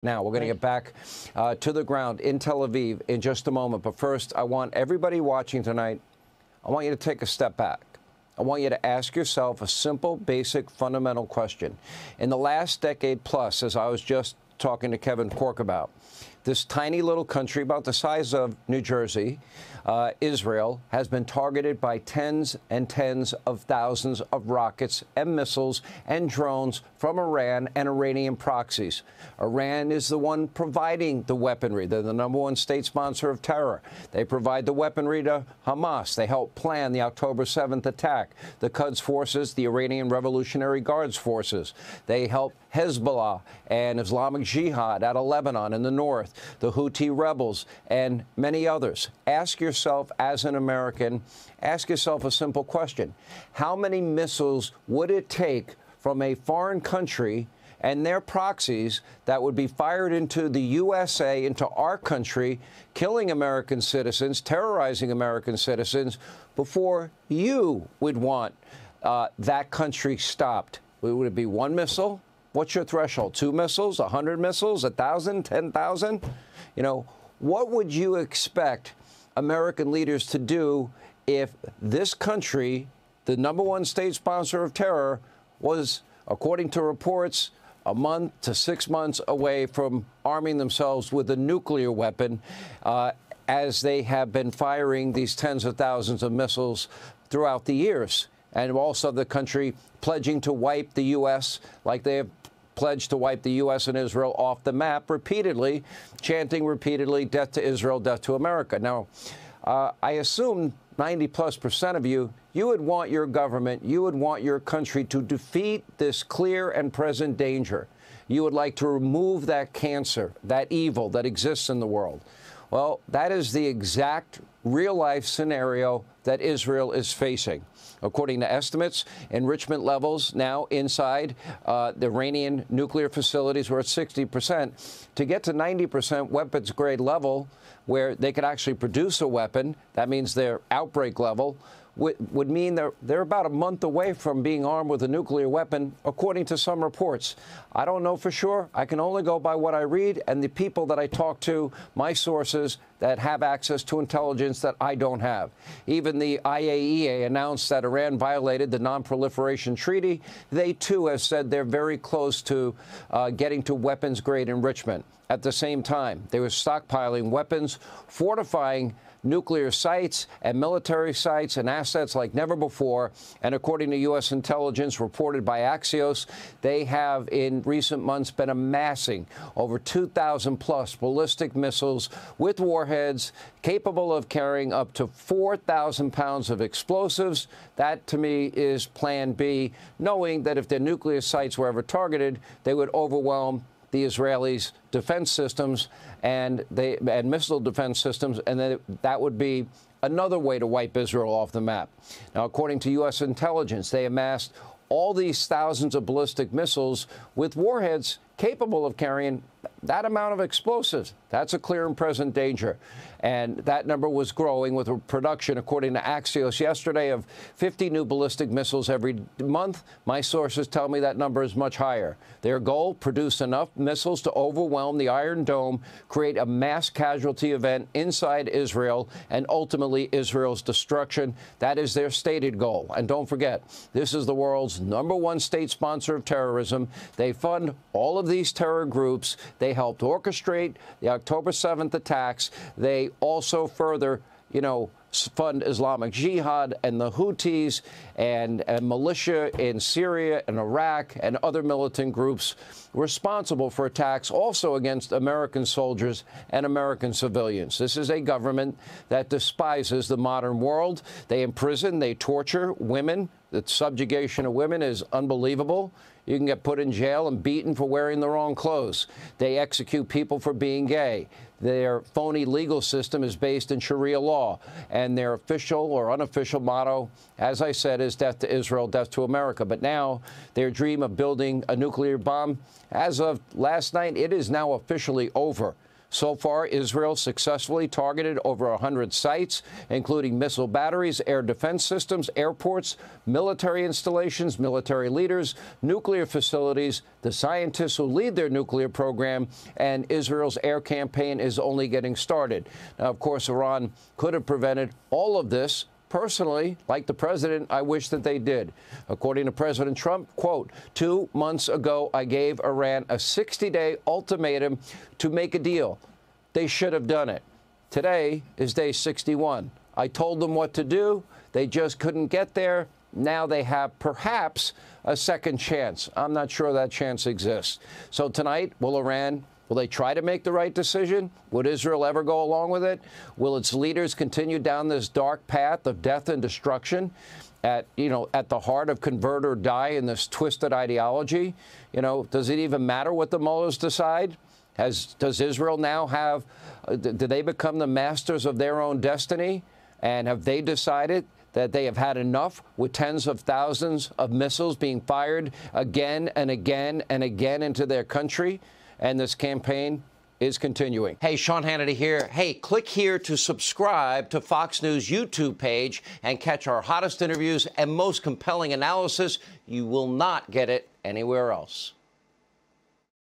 Now, we're going to get back to the ground in Tel Aviv in just a moment. But first, I want everybody watching tonight, I want you to take a step back. I want you to ask yourself a simple, basic, fundamental question. In the last decade plus, as I was just talking to Kevin Cork about, this tiny little country about the size of New Jersey, Israel, has been targeted by tens and tens of thousands of rockets and missiles and drones from Iran and Iranian proxies. Iran is the one providing the weaponry. They're the #1 state sponsor of terror. They provide the weaponry to Hamas. They helped plan the October 7th attack. The Quds forces, the Iranian Revolutionary Guards forces. They help Hezbollah and Islamic Jihad out of Lebanon in the north, the Houthi rebels, and many others. Ask yourself, as an American, ask yourself a simple question. How many missiles would it take from a foreign country and their proxies that would be fired into the USA, into our country, killing American citizens, terrorizing American citizens, before you would want that country stopped? Would it be one missile? What's your threshold? 2 missiles, 100 missiles, 1,000, 10,000? You know, what would you expect American leaders to do if this country, the #1 state sponsor of terror, was, according to reports, a month to 6 months away from arming themselves with a nuclear weapon, as they have been firing these tens of thousands of missiles throughout the years? And also the country pledging to wipe the U.S. like they have pledged to wipe the U.S. and Israel off the map repeatedly, chanting repeatedly, death to Israel, death to America. Now, I assume 90+% of you would want your government, you would want your country to defeat this clear and present danger. You would like to remove that cancer, that evil that exists in the world. Well, that is the exact real-life scenario that Israel is facing. According to estimates, enrichment levels now inside the Iranian nuclear facilities were at 60%. To get to 90% weapons-grade level, where they could actually produce a weapon, that means their outbreak level, would mean they're about a month away from being armed with a nuclear weapon, according to some reports. I don't know for sure. I can only go by what I read and the people that I talk to, my sources that have access to intelligence that I don't have. Even the IAEA announced that Iran violated the Non-Proliferation Treaty. They, too, have said they're very close to getting to weapons-grade enrichment. At the same time, they were stockpiling weapons, fortifying nuclear sites and military sites and assets like never before. And according to U.S. intelligence reported by Axios, they have in recent months been amassing over 2,000+ ballistic missiles with warheads capable of carrying up to 4,000 pounds of explosives. That, to me, is Plan B, knowing that if their nuclear sites were ever targeted, they would overwhelm the Israelis' defense systems and missile defense systems, and that would be another way to wipe Israel off the map. Now, according to U.S. intelligence, they amassed all these thousands of ballistic missiles with warheads capable of carrying that amount of explosives. That's a clear and present danger. And that number was growing with a production, according to Axios yesterday, of 50 new ballistic missiles every month. My sources tell me that number is much higher. Their goal, produce enough missiles to overwhelm the Iron Dome, create a mass casualty event inside Israel, and ultimately Israel's destruction. That is their stated goal. And don't forget, this is the world's #1 state sponsor of terrorism. They fund all of these terror groups. They helped orchestrate the October 7th attacks. They also further, fund Islamic Jihad and the Houthis and militia in Syria and Iraq and other militant groups responsible for attacks also against American soldiers and American civilians. This is a government that despises the modern world. They imprison, they torture women. The subjugation of women is unbelievable. You can get put in jail and beaten for wearing the wrong clothes. They execute people for being gay. Their phony legal system is based in Sharia law, and their official or unofficial motto, as I said, is death to Israel, death to America. But now their dream of building a nuclear bomb, as of last night, it is now officially over. So far, Israel successfully targeted over 100 sites, including missile batteries, air defense systems, airports, military installations, military leaders, nuclear facilities, the scientists who lead their nuclear program, and Israel's air campaign is only getting started. Now, of course, Iran could have prevented all of this. Personally, like the president, I wish that they did. According to President Trump, quote, 2 months ago, I gave Iran a 60-day ultimatum to make a deal. They should have done it. Today is day 61. I told them what to do. They just couldn't get there. Now they have perhaps a second chance. I'm not sure that chance exists. So tonight, will they try to make the right decision? Would Israel ever go along with it? Will its leaders continue down this dark path of death and destruction at the heart of convert or die in this twisted ideology? Does it even matter what the mullahs decide? Does Israel now have, do they become the masters of their own destiny? And have they decided that they have had enough with tens of thousands of missiles being fired again and again and again into their country? And this campaign is continuing. Hey, Sean Hannity here. Hey, click here to subscribe to Fox News YouTube page and catch our hottest interviews and most compelling analysis. You will not get it anywhere else.